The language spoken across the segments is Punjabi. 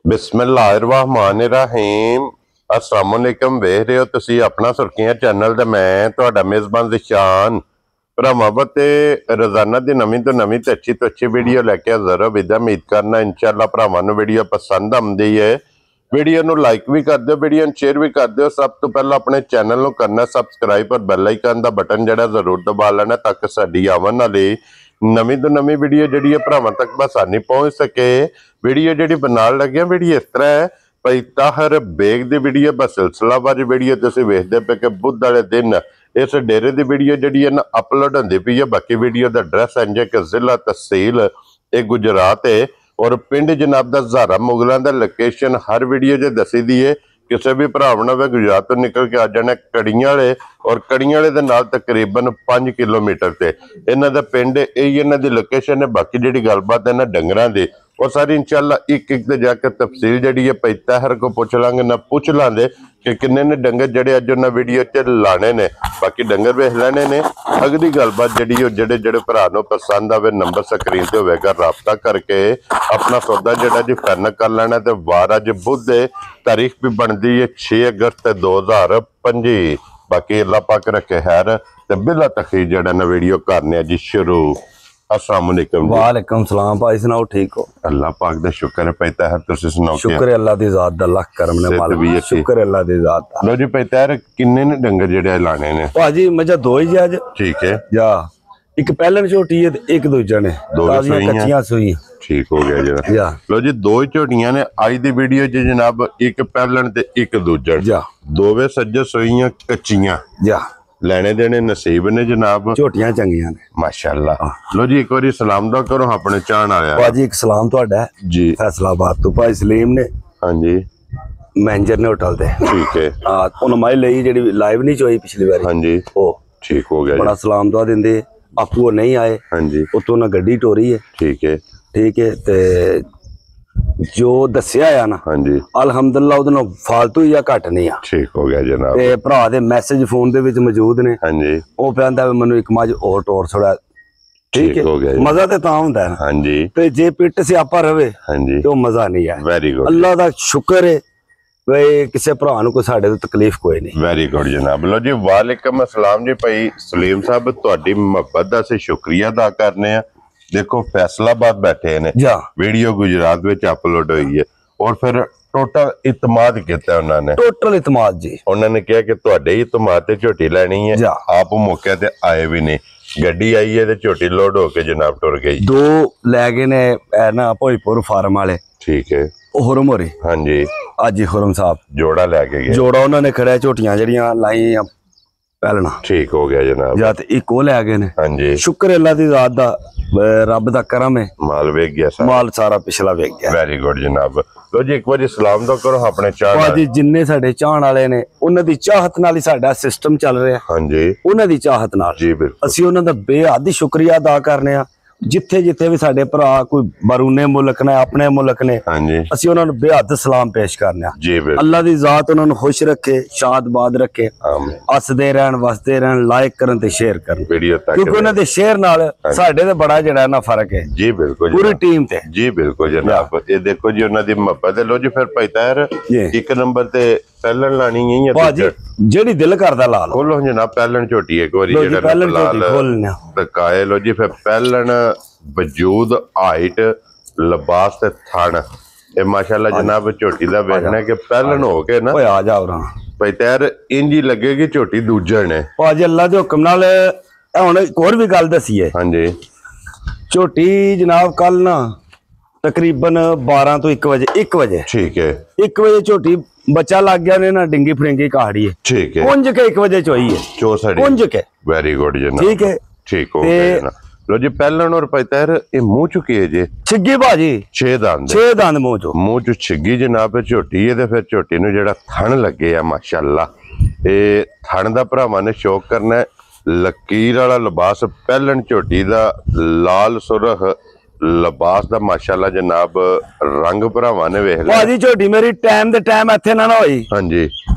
बिस्मिल्लाहिर्रहमानिर्रहीम अस्सलाम वालेकुम। वेख रहे हो तुसी अपना सुर्खियां चैनल ते मैं तुहाडा मेज़बान ज़िशान भरावां ते रोजाना दी नवीं तो अच्छी वीडियो लैके हाज़र हो। विदा उम्मीद करना इंशाअल्लाह भरावां नूं वीडियो पसंद आउंदी है। वीडियो नूं लाइक भी कर दिओ, वीडियो नूं शेयर भी कर दिओ। सब तो पहला अपने चैनल नूं करना सबसक्राइब और बैल आइकन दा बटन जिहड़ा जरूर दबा लेना ताकि साडी आवन वाली नवीं तो नवीं वीडियो जिहड़ी भरावां तक बसानी पहुंच सके। वीडियो जिहड़ी बनाउण लगे वीडियो इस तरह है भाई ताहर बेग दी वीडियो बस सिलसिलावार वीडियो तुसीं वेखदे पे कि बुध वाले दिन इस डेरे दी वीडियो जिहड़ी है ना अपलोड होंदी पई है। बाकी वीडियो दा एड्रैस इंज है कि जिला तहसील ये गुजरात है और पिंड जनाब दा ज़ारा मुगलों दा लोकेशन हर वीडियो च दसी दी है। किसी भी भरा ने गुजरात तो निकल के आ जाना कड़ियां वाले और कड़ियां वाले दे नाल तकरीबन 5 किलोमीटर से इन्हां दा पिंड यही इन्हां दी लोकेशन है। बाकी जिहड़ी गलबात है ना डंगरां दी और सारी इंशाअल्लाह एक एक जाकर तफसील जिहड़ी है भाई ताहर को पूछ लांगे ना पूछ लांगे कि किन्ने ने डंगर जिहड़े अज उन्हां वीडियो च लाने ने। बाकी डंगर वेख लेने ने। अगली गलबात जिहड़ी जिहड़े जिहड़े भरा नूं पसंद आवे नंबर स्क्रीन ते होवेगा, राबता करके अपना सौदा जिहड़ा जी फाइनल कर लेना। ते वार अज बुध है, तारीख भी बनती है 6 अगस्त 2025। बाकी अल्लाह पाक रखे खैर ते बिला तखीर जिहड़ा ना वीडियो करने जी शुरू। अस्सलाम वालेकुम। वालेकुम सलाम भाई, सुनाओ ठीक हो? अल्लाह पाक दा शुक्र है भाई ताहर, तुसीं सुनाओ? शुक्र है अल्लाह दी जात दा, लख करम ने मालिक, शुक्र है अल्लाह दी जात दा। लो जी भाई ताहर किन्ने ने डंगर जेड़े लाने ने? भाजी मजा दो ही अज। ठीक है या एक पहलन झोटी है ते एक दूजा ने कच्चियां सूई। ठीक हो गया जरा। लो जी दो ही झोटियां ने अज दी वीडियो च जनाब, एक पहलन ते एक दूजा, दोवे सज्जे सूईयां कच्चियां लेने देने नसीब ने जनाब, झोटियां चंगियां ने माशाअल्लाह। लो जी एक बार सलाम दा करो अपने चाहन आया। भाजी एक सलाम तुहाडा जी, फैसलाबाद तो भाई सलीम ने। हां जी मैनेजर ने होटल दे। ठीक है हां, उन माई लई जेडी लाइव नहीं चोई पिछली बारी। हां जी ओ ठीक हो गया, बड़ा सलाम दुआ दिंदे। आपू नहीं आए। हां जी उतों ना गड्डी टोरी है। ठीक है ते जो दस्या है ना, हाँ जी अलहमदुलिल्लाह उहदे नाल फालतू या घट नहीं आ। ठीक हो गया जनाब। ते भरा दे मैसेज फोन दे विच मौजूद ने। हाँ जी ओ कहंदा मैनू एक मज और टोर छोड़ा। ठीक हो गया, मजा ते तां हुंदा है। हाँ जी ते जे पिट सियापा रवे हाँ जी तो मजा नहीं है। वेरी गुड, अल्लाह दा शुक्र है भाई किसी भरा नूं कोई साडे तो तकलीफ कोई नहीं। वेरी गुड जनाब। लो जी वालेकुम अस्सलाम जी भाई सलीम साहब, तुहाडी मुहब्बत दा असीं शुक्रिया अदा करने आ। देखो फैसलाबाद बैठे ने, वीडियो गुजरात में अपलोड हुई है और फिर टोटल इतमाद किया उन्होंने। टोटल इतमाद जी, उन्होंने कहा कि तुहाडे इतमाद ते झोटी लेनी है। आप मौके ते आए भी नहीं, गड्डी आई है ते झोटी लोड होके जनाब टुर गई। दो लै गए ने ना भोजपुर फार्म वाले। ठीक है हुरम हो रही। हाँ जी अज हुरम साहब जोड़ा लैके गए। जोड़ा उन्होंने खड़ा झोटियां जड़ियां लाई पहलना। ठीक हो गया जनाब। या ते एक लै गए ने। हाँ जी शुक्र अल्लाह दी जात दा, रब दा करम है। माल वेख गया सारा, माल सारा पिछला वेख गया। वेरी गुड जनाब। लो जी एक बार सलाम तो करो अपने चाहण वाले जिन्ने साडे चाहण वाले ने, उन्हां दी चाहत नाल ही साडा सिस्टम चल रहा है। हां जी उन्हां दी चाहत नाल जी बिल्कुल असीं उन्हां दा बेहद शुक्रिया अदा करने आ। जिथे जिथे भी साडे भरा कोई बरूने मुल्क ने अपने मुल्क ने, हां जी असीं उन्हां नूं बेहद सलाम पेश करने आ जी बिल्कुल। अल्लाह दी जात उन्हां नूं खुश रखे, शादबाद रखे, आमीन। हसदे रहन वसदे रहन, लाइक करन ते शेयर करन वीडियो तक, क्योंकि उन्हां दे शेयर नाल साडे ते बड़ा जेड़ा ना फर्क है जी बिल्कुल पूरी टीम ते जी बिल्कुल जनाब। ये देखो जी उन्हां दी मुहब्बत है। लो जी फिर भाई ताहर एक नंबर ते पहलन लानी है भाजी, जेड़ी दिल करदा ला लो। खोलो जनाब पहलन झोटी एक बारी जेड़ा पहलन खोलना तकाए। लो जी फिर पहलन वजूद हाइट लिबास ते थन ए माशाल्लाह जनाब झोटी दा वेखना कि पहलन हो के ना आ जाओ भाई ताहर इंज ही लगेगी झोटी दूजन है। भाजी अल्लाह दे हुक्म नाल हुण एक होर भी गल दसी है। हां जी झोटी जनाब कल ना तकरीबन 12 तो 1 बजे ठीक है 1 बजे झोटी बच्चा लग गया ने ना, डिंगी फड़िंगी काड़ी है। ठीक है कुंज के 1 बजे चोई है चौसठ कुंज के। वेरी गुड जनाब। ठीक है ठीक हो गया ना। लो जी पहलन और भाई ताहर ये मुंह चुकी है जी छिग्गी भाजी 6 दांद मुंह चो छिग्गी जनाब झोटी है। ते फिर झोटी नूं जेड़ा थन लगे आ माशाअल्लाह, ये थन दा भरावां ने शौक करना है। लकीर वाला लिबास पहलन झोटी दा, लाल सुरख लिबास दा माशाअल्लाह जनाब, रंग भरावां ने वेख लिया। भाजी झोटी मेरी टाइम दे टाइम इत्थे ना होई। हां जी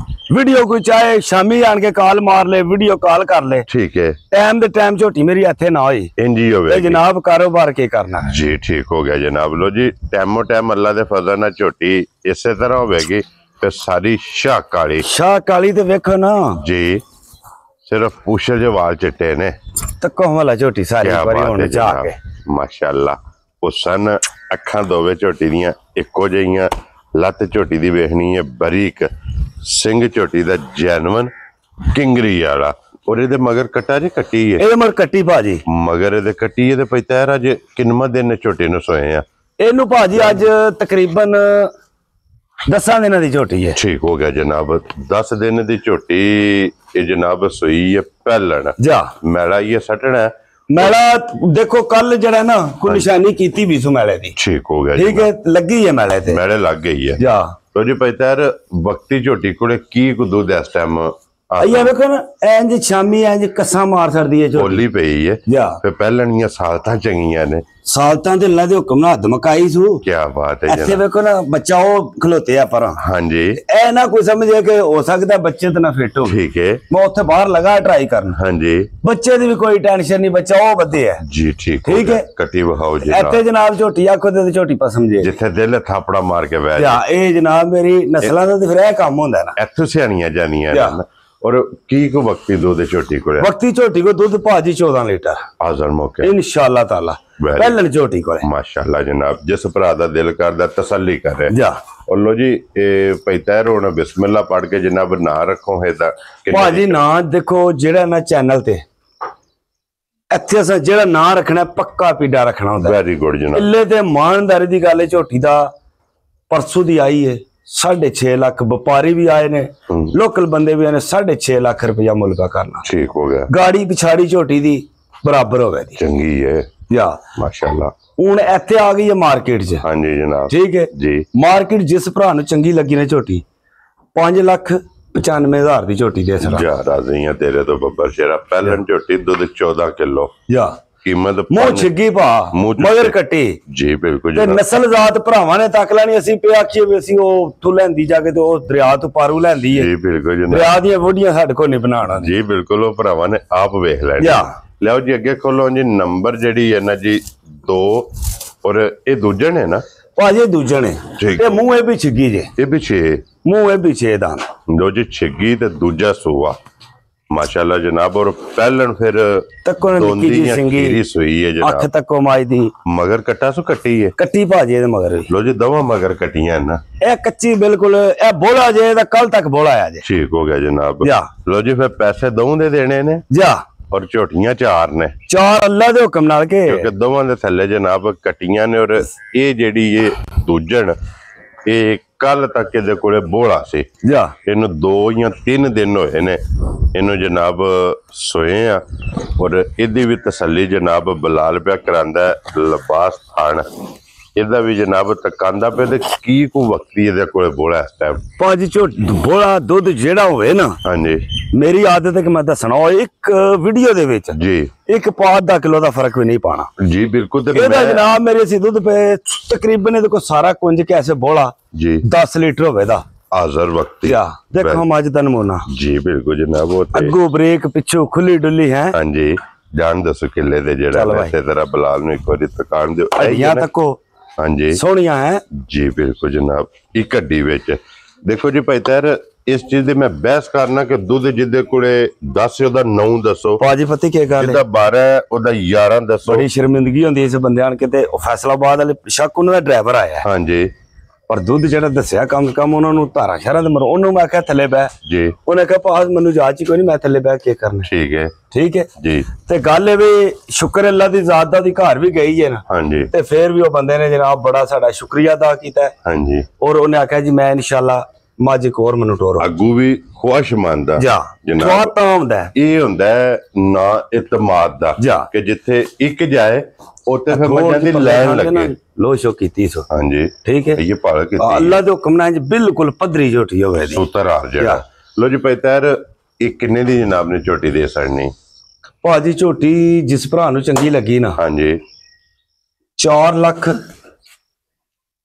ਵੀਡੀਓ ਕੋਈ ਚਾਹੇ ਸ਼ਾਮੀ ਆਣ ਕੇ ਕਾਲ ਮਾਰ ਲੈ, ਵੀਡੀਓ ਕਾਲ ਕਰ ਲੈ। ਠੀਕ ਹੈ। ਟਾਈਮ ਦੇ ਟਾਈਮ ਝੋਟੀ ਮੇਰੀ ਇੱਥੇ ਨਾ ਹੋਈ ਇੰਜੀ ਹੋਵੇ ਜਨਾਬ, ਕਾਰੋਬਾਰ ਕੀ ਕਰਨਾ ਜੀ। ਠੀਕ ਹੋ ਗਿਆ ਜਨਾਬ। ਲੋ ਜੀ ਟਾਈਮੋ ਟਾਈਮ ਅੱਲਾ ਦੇ ਫਜ਼ਲ ਨਾਲ ਝੋਟੀ ਇਸੇ ਤਰ੍ਹਾਂ ਹੋਵੇਗੀ ਤੇ ਸਾਰੀ ਸ਼ਾਹ ਕਾਲੀ ਤੇ ਵੇਖੋ ਨਾ ਜੀ, ਸਿਰਫ ਪੁੱਛੇ ਜੇ ਵਾਲ ਚਿੱਟੇ ਨੇ। ਤੱਕੋ ਵਾਲਾ ਝੋਟੀ ਸਾਰੀ ਵਾਰੀ ਹੁਣ ਜਾ ਕੇ ਮਾਸ਼ਾਅੱਲਾ ਹੁਸਨ ਅੱਖਾਂ ਦੋਵੇਂ ਝੋਟੀ ਦੀਆਂ ਇੱਕੋ ਜਿਹੀਆਂ। ਲੱਤ ਝੋਟੀ ਦੀ ਵੇਖਣੀ ਹੈ ਬਰੀਕ, ਸਿੰਘ ਝੋਟੀ ਦਾ ਜੈਨੂਨ ਕਿੰਗਰੀ ਵਾਲਾ। ਔਰ ਇਹਦੇ ਮਗਰ ਕੱਟਾ ਜੀ ਕੱਟੀ ਹੈ, ਇਹਦੇ ਮਗਰ ਕੱਟੀ ਭਾਜੀ, ਮਗਰ ਇਹਦੇ ਕੱਟੀ ਇਹਦੇ ਪੈਰ ਅੱਜ ਕਿੰਨਵਾਂ ਦਿਨ ਝੋਟੀ ਨੂੰ ਸੋਏ ਆ ਇਹਨੂੰ ਭਾਜੀ? ਅੱਜ ਤਕਰੀਬਨ 10 ਦਿਨਾਂ ਦੀ ਝੋਟੀ ਹੈ। ਠੀਕ ਹੋ ਗਿਆ ਜਨਾਬ। 10 ਦਿਨ ਦੀ ਝੋਟੀ ਇਹ ਜਨਾਬ ਸੋਈ ਹੈ ਪਹਿਲਣ ਜਾ ਮੈਲਾ ਇਹ ਸਟਣਾ ਮੈਲਾ ਦੇਖੋ ਕੱਲ ਜਿਹੜਾ ਨਾ ਕੋਈ ਨਿਸ਼ਾਨੀ ਕੀਤੀ ਵੀ ਸੋ ਮੈਲੇ ਦੀ। ਠੀਕ ਹੋ ਗਿਆ। ਠੀਕ ਹੈ, ਲੱਗੀ ਹੈ ਮੈਲੇ ਤੇ, ਮੈਲੇ ਲੱਗ ਗਈ ਹੈ ਜਾ। ਤੋ ਜੀ ਪੈਰ ਵਕਤੀ ਝੋਟੀ ਕੋਲੇ ਕੀ ਕੁ ਦੁੱਧ ਇਸ ਟਾਈਮ ਆਇਆ ਵੇਖੋ ਨਾ, ਇੰਜ ਸ਼ਾਮੀ ਇੰਜ ਕੱਸਾਂ ਮਾਰ ਛੱਡਦੀ ਹੈ ਝੋਟੀ, ਬੋਲੀ ਪਈ ਹੈ ਜਾ। ਫੇ ਪਹਿਲਣੀਆਂ ਸਾਲਤਾਂ ਚੰਗੀਆਂ ਨੇ, ਸਾਲਤਾਂ ਤੇ ਅੱਲਾ ਦੇ ਹੁਕਮ ਨਾਲ ਹੱਦ ਮਕਾਈ ਸੂ। ਕੀ ਬਾਤ ਹੈ ਇੱਥੇ ਵੇਖੋ ਨਾ ਬੱਚਾ ਉਹ ਖਲੋਤੇ ਆ ਪਰਾਂ। ਹਾਂਜੀ, ਇਹ ਨਾ ਕੋਈ ਸਮਝੇ ਕਿ ਹੋ ਸਕਦਾ ਬੱਚੇ ਤੇ ਨਾ ਫਿੱਟ ਹੋ। ਠੀਕ ਹੈ, ਮੈਂ ਉੱਥੇ ਬਾਹਰ ਲਗਾ ਟਰਾਈ ਕਰਨ। ਹਾਂਜੀ, ਬੱਚੇ ਦੀ ਵੀ ਕੋਈ ਟੈਨਸ਼ਨ ਨਹੀਂ, ਬੱਚਾ ਉਹ ਵਧੇ ਹੈ ਜੀ। ਠੀਕ ਹੈ, ਕੱਟੀ ਵਹਾਓ ਜੀ। ਇੱਥੇ ਜਨਾਬ ਝੋਟੀ ਆਖੋ ਤੇ ਝੋਟੀ ਪਸੰਦ ਜੇ ਜਿੱਥੇ ਦਿਲ ਥਾਪੜਾ ਮਾਰ ਕੇ ਬਹਿ ਜਾ। ਇਹ ਜਨਾਬ ਮੇਰੀ ਨਸਲਾਂ ਦਾ ਤੇ ਫਿਰ ਇਹ ਕੰਮ ਹੁੰਦਾ ਨਾ, ਇੱਥੋਂ ਸਿਆਣੀਆਂ ਜਾਨੀਆਂ ਨੇ। ਔਰ ਕੀ ਕੋ ਵਕਤੀ ਦੁੱਧ ਝੋਟੀ ਕੋਲੇ? ਵਕਤੀ ਝੋਟੀ ਕੋ ਦੁੱਧ ਭਾਜੀ 14 ਲੀਟਰ ਹਾਜ਼ਰ ਮੌਕੇ ਇਨਸ਼ਾਅੱਲਾ ਤਾਲਾ ਪਹਿਲਣ ਝੋਟੀ ਕੋਲੇ। ਮਾਸ਼ਾਅੱਲਾ ਜਨਾਬ, ਜਿਸ ਭਰਾ ਦਾ ਦਿਲ ਕਰਦਾ ਤਸੱਲੀ ਕਰੇ ਜਾ। ਔਰ ਲੋ ਜੀ ਇਹ ਪੈਤੈਰ ਹੋਣਾ ਬਿਸਮਿਲ੍ਲਾ ਪੜ ਕੇ ਜਨਾਬ ਨਾ ਰੱਖੋ ਇਹਦਾ ਭਾਜੀ। ਨਾ ਦੇਖੋ ਜਿਹੜਾ ਨਾ ਚੈਨਲ ਤੇ ਇੱਥੇ ਅਸਾਂ ਜਿਹੜਾ ਨਾਂ ਰੱਖਣਾ ਪੱਕਾ ਪੀਡਾ ਰੱਖਣਾ ਹੁੰਦਾ। ਵੈਰੀ ਗੁੱਡ ਜਨਾਬ। ਇੱਲੇ ਤੇ ਇਮਾਨਦਾਰੀ ਦੀ ਗੱਲ ਹੈ। ਝੋਟੀ ਦਾ ਪਰਸੋਂ ਦੀ ਆਈ ਹੈ 6.5 ਲੱਖ, ਵਪਾਰੀ ਵੀ ਆਏ ਨੇ, ਲੋਕਲ ਬੰਦੇ ਵੀ ਆਏ ਨੇ। 6.5 ਲੱਖ ਰੁਪਇਆ ਮੁਲਕਾ ਕਰਨਾ। ਠੀਕ ਹੋ ਗਿਆ। ਗਾੜੀ ਪਿਛਾੜੀ ਝੋਟੀ ਦੀ ਬਰਾਬਰ ਹੋਵੇ ਦੀ ਚੰਗੀ ਹੈ ਯਾ ਮਾਸ਼ਾਅੱਲਾ। ਹੁਣ ਇੱਥੇ ਆ ਗਈ ਹੈ ਮਾਰਕੀਟ 'ਚ। ਹਾਂਜੀ ਜਨਾਬ। ਠੀਕ ਹੈ ਜੀ। ਮਾਰਕੀਟ ਜਿਸ ਭਰਾ ਨੂੰ ਚੰਗੀ ਲੱਗੀ ਨੇ ਝੋਟੀ 5,95,000 ਦੀ ਝੋਟੀ ਦੇ ਸਕਦਾ। ਜਾ ਰਾਜ਼ੀ ਆ ਤੇਰੇ ਤੋਂ ਬੱਬਰ ਸ਼ੇਰਾ। ਪਹਿਲਣ ਝੋਟੀ ਦੁੱਧ 14 ਕਿਲੋ ਯਾ। ਕੀਮਤ ਮੂੰਹ ਛਿੱਗੀ ਭਾ ਮਗਰ ਕੱਟੀ ਜੀ। ਬਿਲਕੁਲ ਤੇ ਨਸਲ ਜ਼ਾਤ ਭਰਾਵਾਂ ਨੇ ਤੱਕ ਲੈਣੀ। ਅਸੀਂ ਪਿਆ ਆਖੀਏ ਵੀ ਅਸੀਂ ਉਹ ਤੋਂ ਲੈਂਦੀ ਜਾ ਕੇ ਤੇ ਉਹ ਦਰਿਆ ਤੋਂ ਪਾਰੂ ਲੈਂਦੀ ਹੈ ਜੀ। ਬਿਲਕੁਲ ਜਨਾਬ। ਦਰਿਆ ਦੀਆਂ ਵੋਡੀਆਂ ਸਾਡੇ ਕੋਲ ਨਹੀਂ ਬਣਾਉਣਾ ਜੀ। ਬਿਲਕੁਲ ਉਹ ਭਰਾਵਾਂ ਨੇ ਆਪ ਵੇਖ ਲੈਣੀ। ਲਿਆਓ ਜੀ ਅੱਗੇ ਖੋਲੋ ਜੀ। ਨੰਬਰ ਜਿਹੜੀ ਹੈ ਨਾ ਜੀ 2 ਔਰ ਇਹ ਦੂਜੇ ਨੇ ਨਾ ਭਾਜੀ, ਦੂਜੇ ਨੇ। ਇਹ ਮੂੰਹ ਇਹ ਵੀ ਛਿੱਗੀ ਜੇ, ਇਹ ਵੀ 6 ਮੂੰਹ ਇਹ ਵੀ 6 ਦਾ ਦੋ ਜੀ। ਛਿੱਗੀ ਤੇ ਦੂਜਾ ਸੂਆ ਮਾਸ਼ਾਅੱਲਾ ਜਨਾਬ। ਔਰ ਪਹਿਲਣ ਫਿਰ ਤੱਕੋ ਨਿੱਕੀ ਜੀ ਸਿੰਗੀ ਸੂਈ ਹੈ ਜਨਾਬ। ਅੱਖ ਤੱਕੋ ਮਾਈ ਦੀ ਮਗਰ ਕੱਟਾ ਸੋ ਕੱਟੀ ਹੈ ਕੱਟੀ ਭਾਜੀ ਇਹਦੇ ਮਗਰ ਵੀ। ਲੋ ਜੀ ਦੋਵਾਂ ਮਗਰ ਕੱਟੀਆਂ ਨਾ। ਇਹ ਕੱਚੀ ਬਿਲਕੁਲ। ਇਹ ਬੋਲਾ ਜੇ ਇਹਦਾ ਕੱਲ ਤੱਕ ਬੋਲਾ ਆ ਜੇ। ਠੀਕ ਹੋ ਗਿਆ ਜਨਾਬ। ਲੋ ਜੀ ਫਿਰ ਪੈਸੇ ਦੋਵਾਂ ਦੇ ਦੇਣੇ ਨੇ ਜਾ। ਔਰ ਝੋਟੀਆਂ 4 ਨੇ। 4 ਅੱਲਾ ਦੇ ਹੁਕਮ ਨਾਲ ਕੇ ਕਿਉਂਕਿ ਦੋਵਾਂ ਦੇ ਥੱਲੇ ਜਨਾਬ ਕੱਟੀਆਂ ਨੇ। ਔਰ ਇਹ ਜਿਹੜੀ ਇਹ ਦੂਜਣ ਇਹ ਕੱਲ ਤੱਕ ਇਹਦੇ ਕੋਲੇ ਬੋਲਾ ਸੀ ਜਾ। ਇਹਨੂੰ 2 ਜਾਂ 3 ਦਿਨ ਹੋਏ ਨੇ ਇਹਨੂੰ ਜਨਾਬ ਸੋਏ ਆ। ਔਰ ਇਹਦੀ ਵੀ ਤਸੱਲੀ ਜਨਾਬ ਬਲਾਲ ਪਿਆ ਕਰਾਂਦਾ ਲਿਬਾਸ ਖਾਨ। ਇਹਦਾ ਵੀ ਜਨਾਬ ਤਕਾਂਦਾ ਪਿਆ ਤੇ ਕੀ ਕੋ ਵਕਤੀ ਇਹਦੇ ਕੋਲੇ ਬੋਲਾ ਇਸ ਟਾਈਮ। ਭਾਜੀ ਬੋਲਾ ਦੁੱਧ ਜਿਹੜਾ ਹੋਵੇ ਨਾ, ਹਾਂਜੀ ਮੇਰੀ ਆਦਤ ਹੈ ਕਿ ਮੈਂ ਦੱਸਣਾ ਉਹ ਇੱਕ ਵੀਡੀਓ ਦੇ ਵਿੱਚ ਜੀ 1 ਪਾ ਅੱਧਾ ਕਿਲੋ ਦਾ ਫਰਕ ਵੀ ਨਹੀਂ ਪਾਣਾ ਜੀ। ਬਿਲਕੁਲ। ਇਹਦਾ ਜਨਾਬ ਮੇਰੇ ਸੀ ਦੁੱਧ ਪੇ ਤਕਰੀਬਨ ਇਹਦੇ ਕੋ ਸਾਰਾ ਕੁੰਜ ਕੇ ਐਸੇ ਬੋਲਾ ਜੀ 10 ਲੀਟਰ ਹੋਵੇ ਦਾ ਹਾਜ਼ਰ ਵਕਤੀ। ਦੇਖੋ ਮੱਝ ਦਾ ਨਮੂਨਾ ਜੀ। ਬਿਲਕੁਲ ਜਨਾਬ। ਉਹ ਅੱਗੋਂ ਬ੍ਰੇਕ ਪਿੱਛੋਂ ਖੁੱਲੀ ਡੁੱਲੀ ਹੈ। ਹਾਂਜੀ। ਜਾਣ ਦੱਸੋ ਕਿੱਲੇ ਦੇ ਜਿਹੜਾ ਇਸੇ ਤਰ੍ਹਾਂ ਬਲਾਲ ਨੂੰ ਇੱਕ ਵਾਰੀ ਤਕਾਨ ਦਿਓ। ਹੱਡੀਆਂ ਤੱਕੋ ਹਾਂਜੀ ਸੋਹਣੀਆਂ ਹੈ ਜੀ। ਬਿਲਕੁਲ ਜਨਾਬ। ਇੱਕ ਹੱਡੀ ਵਿੱਚ ਦੇਖੋ ਜੀ ਭਾਈ ਤੈਰ ਇਸ ਚੀਜ਼ ਦੇ ਮੈਂ ਬਹਿਸ ਕਰਨਾ ਕਿ ਦੁੱਧ ਜਿਹਦੇ ਕੋਲੇ 10 ਉਹਦਾ 9 ਦੱਸੋ ਭਾਜੀ। ਪਤੀ ਕੀ ਗੱਲ ਹੈ? ਜਿਹਦਾ 12 ਉਹਦਾ 11 ਦੱਸੋ। ਬੜੀ ਸ਼ਰਮਿੰਦਗੀ ਹੁੰਦੀ ਇਸ ਬੰਦਿਆਂ ਨੂੰ ਕਿਤੇ ਫੈਸਲਾਬਾਦ ਵਾਲੇ ਸ਼ੱਕ ਉਹਨਾਂ ਦਾ ਡਰਾਈਵਰ ਆਇਆ ਹਾਂਜੀ। ਪਰ ਦੁੱਧ ਜਿਹੜਾ ਦੱਸਿਆ ਕੰਮ ਉਹਨਾਂ ਨੂੰ ਧਾਰਾ ਸ਼ਹਿਰਾਂ ਦੇ ਮਰੋ। ਉਹਨੂੰ ਮੈਂ ਕਿਹਾ ਥੱਲੇ ਬਹਿ ਜੀ। ਉਹਨੇ ਕਿਹਾ ਭਾਜ ਮੈਨੂੰ ਜਾਚ ਕੋਈ ਨਹੀਂ, ਮੈਂ ਥੱਲੇ ਬਹਿ ਕੇ ਕਰਨਾ। ਠੀਕ ਹੈ ਜੀ। ਤੇ ਗੱਲ ਇਹ ਵੀ ਸ਼ੁਕਰ ਅੱਲਾ ਦੀ ਜ਼ਾਤ ਦਾ ਦੀ ਘਰ ਵੀ ਗਈ ਹੈ ਨਾ ਹਾਂਜੀ। ਤੇ ਫੇਰ ਵੀ ਉਹ ਬੰਦੇ ਨੇ ਜਨਾਬ ਬੜਾ ਸਾਡਾ ਸ਼ੁਕਰੀਆ ਅਦਾ ਕੀਤਾ ਹਾਂਜੀ। ਔਰ ਉਹਨੇ ਆਖਿਆ ਜੀ ਮੈਂ ਇਨਸ਼ਾਅੱਲਾ ਮੱਝ ਇੱਕ ਹੋਰ ਮੈਨੂੰ ਟੋਰੋ। ਅੱਗੂ ਵੀ ਖੁਆਇਸ਼ ਮੰਨਦਾ ਜਨਾਬ। ਤਾਂ ਹੁੰਦਾ ਇਹ ਹੁੰਦਾ ਨਾ ਇਤਮਾਦ ਦਾ ਕਿ ਜਿੱਥੇ ਇੱਕ ਜਾਏ ਉੱਥੇ ਫਿਰ ਮੱਝਾਂ ਦੀ ਲਾਈਨ ਲੱਗੇ। ਲੋ ਸ਼ੋ ਕੀਤੀ ਸੋ ਹਾਂਜੀ। ਠੀਕ ਹੈ। ਇਹ ਪਾਲ ਕੀਤੀ ਅੱਲਾ ਦੇ ਹੁਕਮ ਨਾਲ ਬਿਲਕੁਲ ਪੱਧਰੀ ਝੋਟੀ ਹੋਵੇ ਦੀ ਸੂਤਰ ਹਾਲ ਜਿਹੜਾ। ਲੋ ਜੀ ਪੈਤਰ ਇਹ ਕਿੰਨੇ ਦੀ ਜਨਾਬ ਨੇ ਝੋਟੀ ਦੇ ਸਕਣੀ? ਭਾਜੀ ਝੋਟੀ ਜਿਸ ਭਰਾ ਨੂੰ ਚੰਗੀ ਲੱਗੀ ਨਾ ਹਾਂਜੀ 4 ਲੱਖ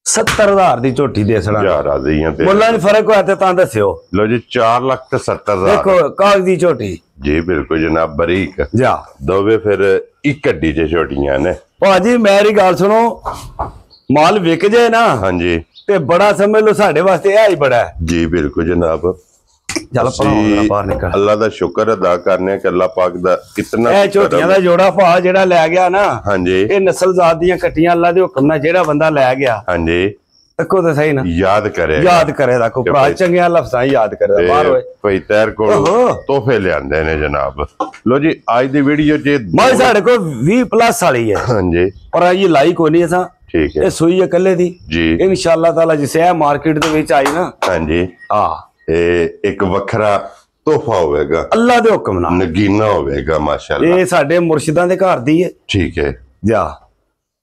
70,000 ਦੀ ਝੋਟੀ ਦੇ ਸੜਾ ਹਜ਼ਾਰਾਂ ਦੀਆਂ ਤੇ ਮੁੱਲਾਂ ਨਹੀਂ ਫਰਕ ਹੋਇਆ ਤੇ ਤਾਂ ਦੱਸਿਓ। ਲੋ ਜੀ 4,70,000 ਦੇਖੋ ਕਾਗਜ਼ ਦੀ ਝੋਟੀ ਜੀ ਬਿਲਕੁਲ ਜਨਾਬ ਬਰੀਕ ਜਾ ਦੋਵੇਂ ਫਿਰ ਇੱਕ ਅੱਡੀ ਚ ਛੋਟੀਆਂ ਨੇ ਭਾਜੀ ਮੇਰੀ ਗੱਲ ਸੁਣੋ ਮਾਲ ਵਿਕ ਜਾਏ ਨਾ ਹਾਂਜੀ ਤੇ ਬੜਾ ਸਮਝ ਲਓ ਸਾਡੇ ਵਾਸਤੇ ਇਹ ਹੀ ਬੜਾ ਹੈ ਜੀ ਬਿਲਕੁਲ ਜਨਾਬ। ਚੱਲ ਬਾਹਰ ਨਿਕਲ ਅੱਲਾ ਦਾ ਸ਼ੁਕਰ ਅਦਾ ਕਰਨੇ ਕਿ ਅੱਲਾ ਪਾਕ ਦਾ ਇਤਨਾ ਇਹ ਝੋਟੀਆਂ ਦਾ ਜੋੜਾ ਭਾ ਜਿਹੜਾ ਲੈ ਗਿਆ ਨਾ ਹਾਂਜੀ ਇਹ ਨਸਲ ਜ਼ਾਤ ਦੀਆਂ ਕੱਟੀਆਂ ਅੱਲਾ ਦੇ ਹੁਕਮ ਨਾਲ ਜਿਹੜਾ ਬੰਦਾ ਲੈ ਗਿਆ ਹਾਂਜੀ ਦੇਖੋ ਤਾਂ ਸਹੀ ਨਾ ਯਾਦ ਕਰੇਗਾ ਕੋ ਭਰਾ ਚੰਗਿਆਂ ਲਫ਼ਜ਼ਾਂ ਯਾਦ ਕਰੇਗਾ ਬਾਹਰ ਹੋਏ ਭਾਈ ਤੈਰ ਕੋਲ ਤੋਹਫੇ ਲਿਆਂਦੇ ਨੇ ਜਨਾਬ। ਲੋ ਜੀ ਅੱਜ ਦੀ ਵੀਡੀਓ ਜੇ ਮੈਂ ਸਾਡੇ ਕੋਲ 20+ ਵਾਲੀ ਹੈ ਹਾਂਜੀ ਪਰ ਇਹ ਲਾਈਕ ਹੋਣੀ ਅਸਾਂ ਠੀਕ ਹੈ ਇਹ ਸੂਈ ਹੈ ਇਕੱਲੇ ਦੀ ਜੀ ਇਨਸ਼ਾਅੱਲਾ ਤਾਲਾ ਜਿਸੇ ਇਹ ਮਾਰਕੀਟ ਦੇ ਵਿੱਚ ਆਈ ਨਾ ਹਾਂਜੀ ਇਹ ਇੱਕ ਵੱਖਰਾ ਤੋਹਫਾ ਹੋਵੇਗਾ ਅੱਲਾ ਦੇ ਹੁਕਮ ਨਾਲ ਨਗੀਨਾ ਹੋਵੇਗਾ ਮਾਸ਼ਾਅੱਲਾ। ਇਹ ਸਾਡੇ ਮੁਰਸ਼ਿਦਾਂ ਦੇ ਘਰ ਦੀ ਹੈ ਠੀਕ ਹੈ ਜਾ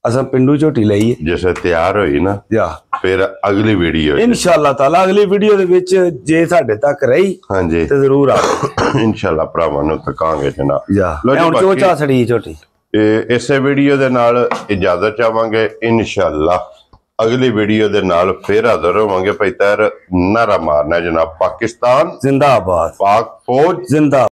ਅਸਾਂ ਪਿੰਡੂ ਝੋਟੀ ਲਈ ਹੈ ਜਿਵੇਂ ਤਿਆਰ ਹੋਈ ਨਾ ਜਾ ਫਿਰ ਅਗਲੀ ਵੀਡੀਓ ਇਨਸ਼ਾਅੱਲਾ ਤਾਲਾ ਅਗਲੀ ਵੀਡੀਓ ਦੇ ਵਿੱਚ ਜੇ ਸਾਡੇ ਤੱਕ ਰਹੀ ਹਾਂਜੀ ਤੇ ਜ਼ਰੂਰ ਆ ਇਨਸ਼ਾਅੱਲਾ ਭਰਾਵਾਂ ਨੂੰ ਤਕਾਂਗੇ ਜਨਾਬ। ਜਾ ਹੁਣ ਚੋਚਾ ਸੜੀ ਝੋਟੀ ਇਸੇ ਵੀਡੀਓ ਦੇ ਨਾਲ ਇਜਾਜ਼ਤ ਚਾਹਾਂਗੇ ਇਨਸ਼ਾਅੱਲਾ ਅਗਲੀ ਵੀਡੀਓ ਦੇ ਨਾਲ ਫਿਰ ਹਾਜ਼ਰ ਹੋਵਾਂਗੇ। ਭਾਈ ਤੈਰ ਨਾਰਾ ਮਾਰਨਾ ਜਨਾਬ ਪਾਕਿਸਤਾਨ ਜ਼ਿੰਦਾਬਾਦ ਪਾਕ ਫੌਜ ਜ਼ਿੰਦਾ